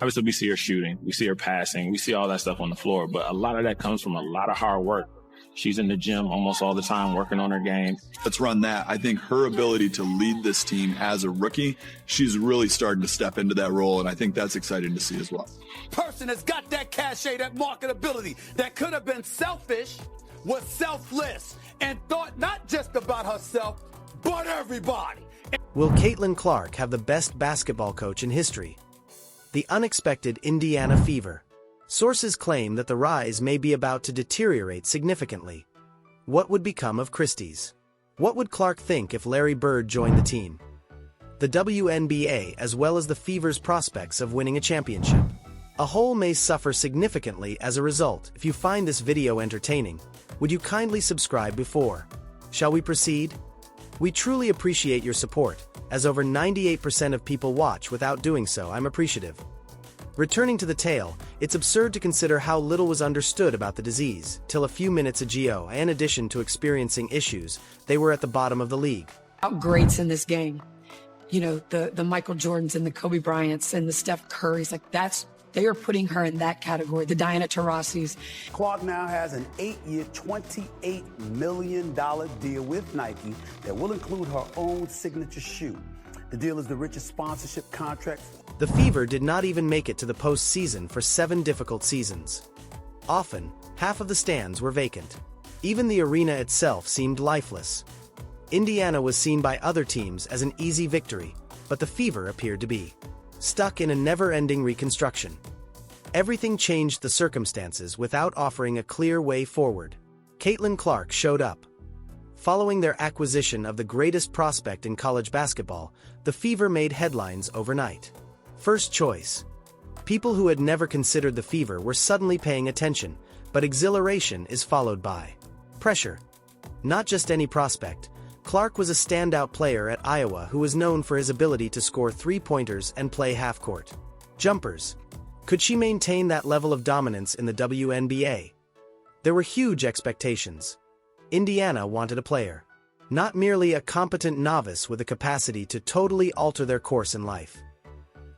Obviously, we see her shooting, we see her passing, we see all that stuff on the floor, but a lot of that comes from a lot of hard work. She's in the gym almost all the time working on her game. Let's run that. I think her ability to lead this team as a rookie, she's really starting to step into that role, and I think that's exciting to see as well. Person that's got that cachet, that marketability, that could have been selfish, was selfless, and thought not just about herself, but everybody. Will Caitlin Clark have the best basketball coach in history? The unexpected Indiana fever. Sources claim that the Rise may be about to deteriorate significantly. What would become of Christie's? What would Clark think if Larry Bird joined the team? The WNBA, as well as the Fever's prospects of winning a championship. A whole may suffer significantly as a result. If you find this video entertaining, would you kindly subscribe before? Shall we proceed? We truly appreciate your support, as over 98% of people watch without doing so. I'm appreciative. Returning to the tale, it's absurd to consider how little was understood about the disease, till a few minutes ago. In addition to experiencing issues, they were at the bottom of the league. Greats in this game. You know, the Michael Jordans and the Kobe Bryants and the Steph Currys, like they are putting her in that category, the Diana Taurasi's. Clark now has an 8-year, $28 million deal with Nike that will include her own signature shoe. The deal is the richest sponsorship contract. The Fever did not even make it to the postseason for 7 difficult seasons. Often, half of the stands were vacant. Even the arena itself seemed lifeless. Indiana was seen by other teams as an easy victory, but the Fever appeared to be stuck in a never-ending reconstruction. Everything changed the circumstances without offering a clear way forward. Caitlin Clark showed up. Following their acquisition of the greatest prospect in college basketball, the Fever made headlines overnight. First choice. People who had never considered the Fever were suddenly paying attention, but exhilaration is followed by pressure. Not just any prospect, Clark was a standout player at Iowa who was known for his ability to score three-pointers and play half-court jumpers. Could she maintain that level of dominance in the WNBA? There were huge expectations. Indiana wanted a player, not merely a competent novice with the capacity to totally alter their course in life.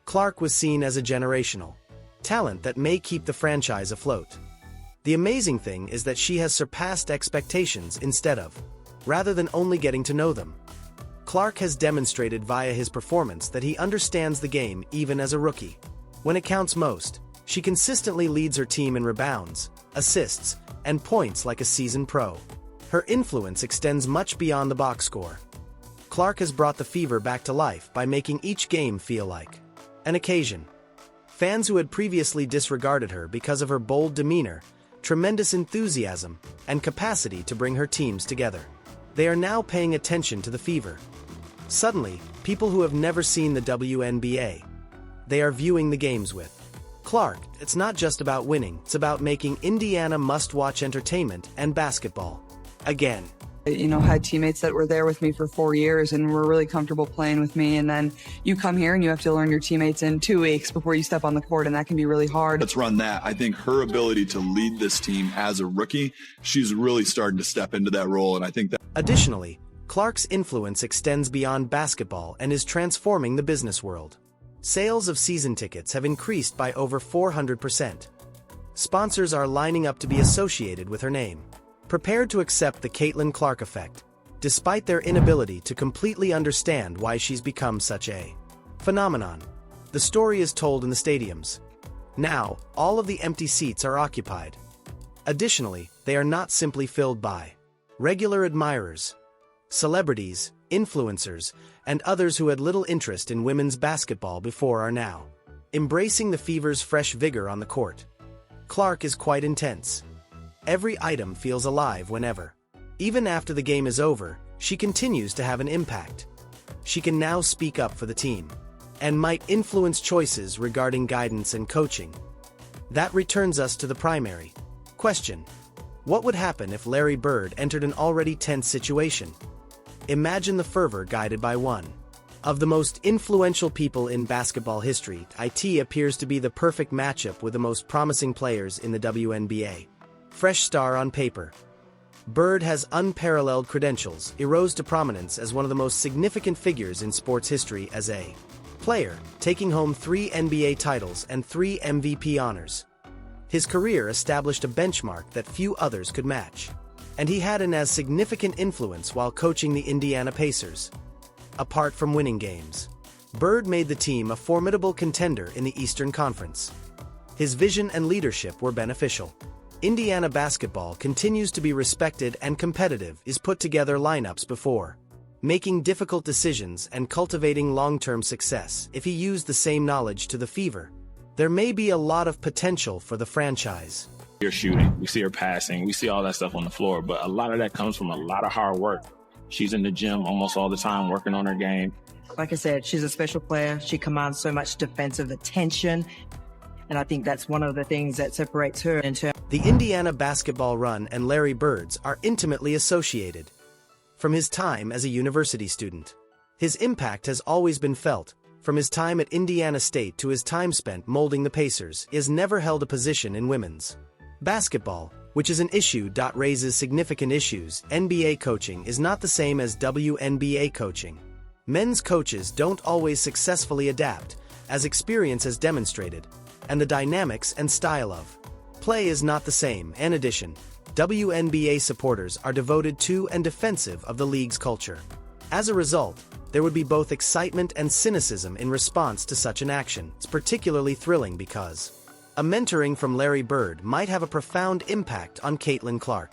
Clark was seen as a generational talent that may keep the franchise afloat. The amazing thing is that she has surpassed expectations rather than only getting to know them. Clark has demonstrated via his performance that he understands the game even as a rookie. When it counts most, she consistently leads her team in rebounds, assists, and points like a seasoned pro. Her influence extends much beyond the box score. Clark has brought the Fever back to life by making each game feel like an occasion. Fans who had previously disregarded her because of her bold demeanor, tremendous enthusiasm, and capacity to bring her teams together. They are now paying attention to the Fever. Suddenly, people who have never seen the WNBA, they are viewing the games with Clark. It's not just about winning, it's about making Indiana must-watch entertainment and basketball again. You know, had teammates that were there with me for 4 years and were really comfortable playing with me, and then you come here and you have to learn your teammates in 2 weeks before you step on the court, and that can be really hard. Let's run that. I think her ability to lead this team as a rookie, she's really starting to step into that role, and I think that. Additionally, Clark's influence extends beyond basketball and is transforming the business world. Sales of season tickets have increased by over 400%. Sponsors are lining up to be associated with her name, prepared to accept the Caitlin Clark effect, despite their inability to completely understand why she's become such a phenomenon. The story is told in the stadiums. Now, all of the empty seats are occupied. Additionally, they are not simply filled by regular admirers, celebrities, influencers, and others who had little interest in women's basketball before are now embracing the Fever's fresh vigor on the court. Clark is quite intense. Every item feels alive whenever. Even after the game is over, she continues to have an impact. She can now speak up for the team, and might influence choices regarding guidance and coaching. That returns us to the primary question. What would happen if Larry Bird entered an already tense situation? Imagine the fervor guided by one of the most influential people in basketball history. It appears to be the perfect matchup with the most promising players in the WNBA. Fresh star on paper. Bird has unparalleled credentials, he rose to prominence as one of the most significant figures in sports history as a Player, taking home 3 NBA titles and 3 MVP honors. His career established a benchmark that few others could match. And he had an as significant influence while coaching the Indiana Pacers. Apart from winning games, Bird made the team a formidable contender in the Eastern Conference. His vision and leadership were beneficial. Indiana basketball continues to be respected and competitive. Is put together lineups before making difficult decisions and cultivating long-term success. If he used the same knowledge to the Fever, there may be a lot of potential for the franchise. Her shooting, we see her passing, we see all that stuff on the floor, but a lot of that comes from a lot of hard work. She's in the gym almost all the time working on her game. Like I said, she's a special player. She commands so much defensive attention. And I think that's one of the things that separates her. The Indiana basketball run and Larry Bird's are intimately associated. From his time as a university student, his impact has always been felt. From his time at Indiana State to his time spent molding the Pacers, he has never held a position in women's basketball, which is an issue that raises significant issues. NBA coaching is not the same as WNBA coaching. Men's coaches don't always successfully adapt, as experience has demonstrated, and the dynamics and style of play is not the same. In addition, WNBA supporters are devoted to and defensive of the league's culture. As a result, there would be both excitement and cynicism in response to such an action. It's particularly thrilling because a mentoring from Larry Bird might have a profound impact on Caitlin Clark.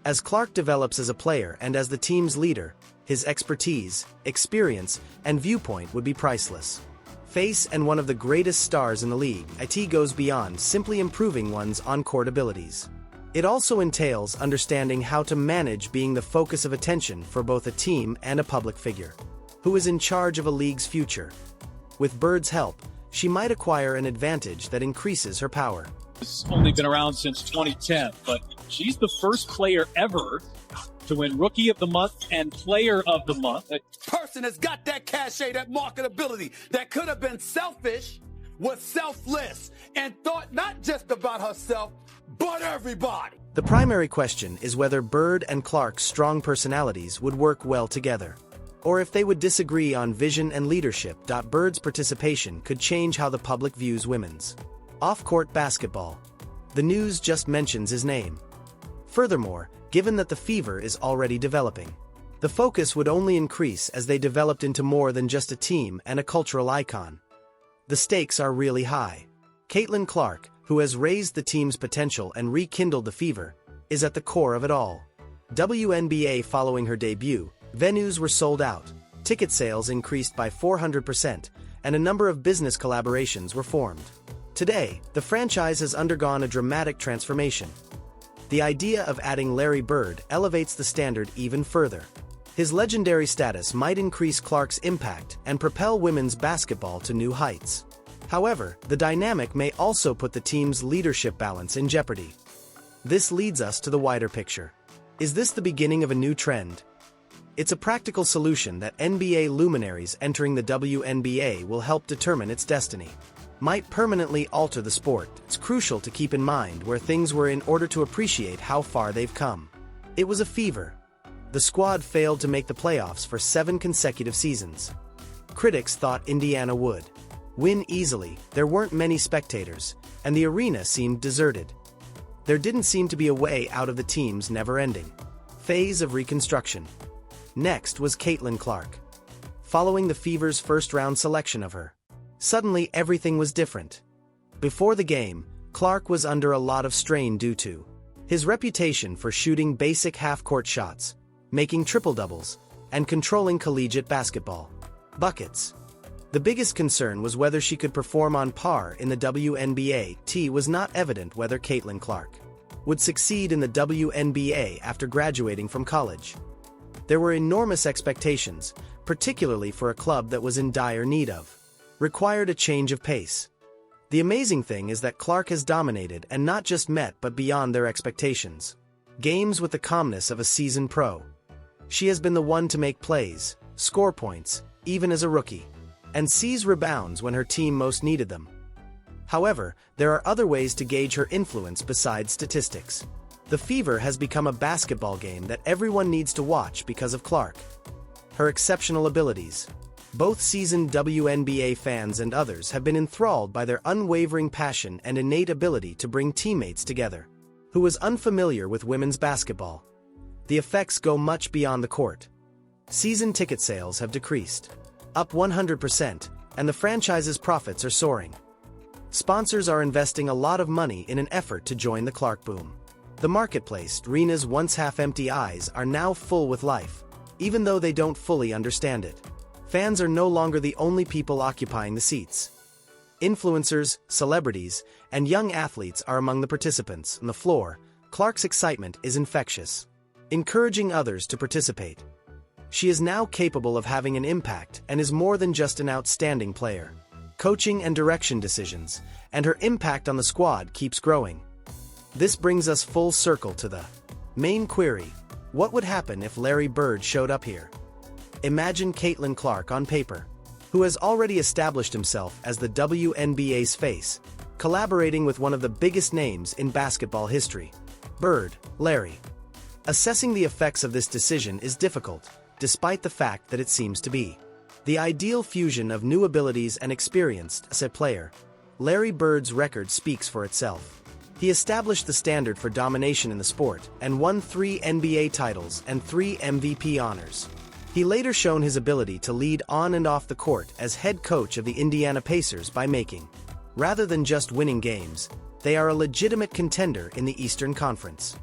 As Clark develops as a player and as the team's leader, his expertise, experience, and viewpoint would be priceless. Face and one of the greatest stars in the league, it goes beyond simply improving one's on-court abilities. It also entails understanding how to manage being the focus of attention for both a team and a public figure who is in charge of a league's future. With Bird's help, she might acquire an advantage that increases her power. It's only been around since 2010, but she's the first player ever to win Rookie of the Month and Player of the Month. Person has got that cachet, that marketability, that could have been selfish, was selfless, and thought not just about herself, but everybody. The primary question is whether Bird and Clark's strong personalities would work well together, or if they would disagree on vision and leadership. Bird's participation could change how the public views women's off-court basketball. The news just mentions his name. Furthermore, given that the Fever is already developing, the focus would only increase as they developed into more than just a team and a cultural icon. The stakes are really high. Caitlin Clark, who has raised the team's potential and rekindled the Fever, is at the core of it all. WNBA following her debut, venues were sold out, ticket sales increased by 400%, and a number of business collaborations were formed. Today, the franchise has undergone a dramatic transformation. The idea of adding Larry Bird elevates the standard even further. His legendary status might increase Clark's impact and propel women's basketball to new heights. However, the dynamic may also put the team's leadership balance in jeopardy. This leads us to the wider picture. Is this the beginning of a new trend? It's a practical solution that NBA luminaries entering the WNBA will help determine its destiny. Might permanently alter the sport. It's crucial to keep in mind where things were in order to appreciate how far they've come. It was a fever. The squad failed to make the playoffs for 7 consecutive seasons. Critics thought Indiana would win easily. There weren't many spectators, and the arena seemed deserted. There didn't seem to be a way out of the team's never-ending phase of reconstruction. Next was Caitlin Clark. Following the Fever's first-round selection of her, suddenly everything was different. Before the game, Clark was under a lot of strain due to his reputation for shooting basic half-court shots, making triple-doubles, and controlling collegiate basketball buckets. The biggest concern was whether she could perform on par in the WNBA. It was not evident whether Caitlin Clark would succeed in the WNBA after graduating from college. There were enormous expectations, particularly for a club that was in dire need of, required a change of pace. The amazing thing is that Clark has dominated and not just met but beyond their expectations. Games with the calmness of a seasoned pro. She has been the one to make plays, score points, even as a rookie, and seize rebounds when her team most needed them. However, there are other ways to gauge her influence besides statistics. The Fever has become a basketball game that everyone needs to watch because of Clark. Her exceptional abilities. Both seasoned WNBA fans and others have been enthralled by their unwavering passion and innate ability to bring teammates together. Who was unfamiliar with women's basketball? The effects go much beyond the court. Season ticket sales have decreased, up 100%, and the franchise's profits are soaring. Sponsors are investing a lot of money in an effort to join the Clark boom. The marketplace, arenas once half-empty eyes, are now full with life, even though they don't fully understand it. Fans are no longer the only people occupying the seats. Influencers, celebrities, and young athletes are among the participants. On the floor, Clark's excitement is infectious, encouraging others to participate. She is now capable of having an impact and is more than just an outstanding player. Coaching and direction decisions, and her impact on the squad keeps growing. This brings us full circle to the main query: what would happen if Larry Bird showed up here? Imagine Caitlin Clark on paper, who has already established himself as the WNBA's face, collaborating with one of the biggest names in basketball history. Bird, Larry. Assessing the effects of this decision is difficult, despite the fact that it seems to be the ideal fusion of new abilities and experience as a player. Larry Bird's record speaks for itself. He established the standard for domination in the sport and won 3 NBA titles and 3 MVP honors. He later shown his ability to lead on and off the court as head coach of the Indiana Pacers by making, rather than just winning games, they are a legitimate contender in the Eastern Conference.